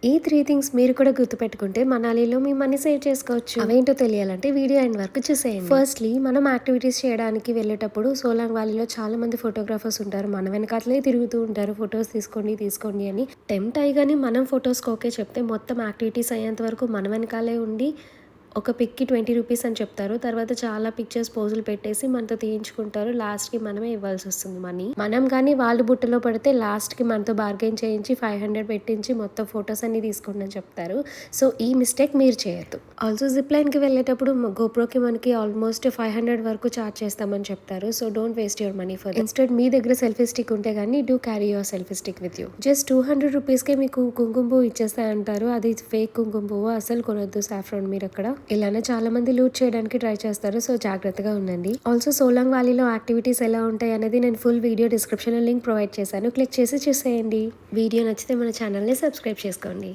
ఈ 3 థింగ్స్ మీరు కూడా గుర్తుపెట్టుకుంటే మనాలిలో మీ మనీ సేవ్ చేసుకోవచ్చు. అవేంటో తెలియాలంటే వీడియో ఎండ్ వరకు చూసేయండి. ఫస్ట్‌లీ మనం యాక్టివిటీస్ చేయడానికి వెళ్ళేటప్పుడు సోలాంగ్ వ్యాలీలో చాలా మంది ఫోటోగ్రాఫర్స్ ఉంటారు. మన వెనకాతలే తిరుగుతూ ఉంటారు. ఫోటోస్ తీసుకోండి, తీసుకోండి అని. టెంప్ట్ అయ్యి గాని మనం ఫోటోస్‌కి ఓకే చెప్తే మొత్తం యాక్టివిటీస్ అయ్యేంత వరకు మన వెనకాలే ఉండి ఒక పిక్‌కి 20 రూపీస్ అని చెప్తారు. తర్వాత చాలా పిక్చర్స్ పోజులు పెట్టేసి మనతో తీయించుకుంటారు. లాస్ట్‌కి మనమే ఇవ్వాల్సొస్తుంది మనీ. మనం గానీ వాళ్ళు బుట్టలో పడితే లాస్ట్‌కి మనతో బార్గెయిన్ చేయించి 500 పెట్టించి మొత్తం ఫోటోస్ అన్నీ తీసుకోండి అని చెప్తారు. సో, ఈ మిస్టేక్ మీరు చేయొద్దు. ఆల్సో జిప్ లైన్‌కి వెళ్ళేటప్పుడు గోప్రోకి మనకి ఆల్మోస్ట్ 500 వరకు చార్జ్ చేస్తామని చెప్తారు. So, don't waste your money for that. Instead మీ దగ్గర సెల్ఫీ స్టిక్ ఉంటే గానీ do carry your selfie stick with you. Just 200 రూపీస్‌కే మీకు కుంకుమ పువ్వు ఇచ్చేస్తాయంటారు. అది ఫేక్ కుంకుమ పువ్వు. అస్సలు కొనొద్దు సాఫ్రాన్ మీరక్కడ. ఇలానే చాలా మంది లూట్ చేయడానికి ట్రై చేస్తారు. సో జాగ్రత్తగా ఉండండి. ఆల్సో సోలాంగ్ వ్యాలీలో యాక్టివిటీస్ ఎలా ఉంటాయి అనేది నేను ఫుల్ వీడియో డిస్క్రిప్షన్ లో లింక్ ప్రొవైడ్ చేశాను. క్లిక్ చేసి చూసేయండి. వీడియో నచ్చితే మన ఛానల్ని సబ్స్క్రైబ్ చేసుకోండి.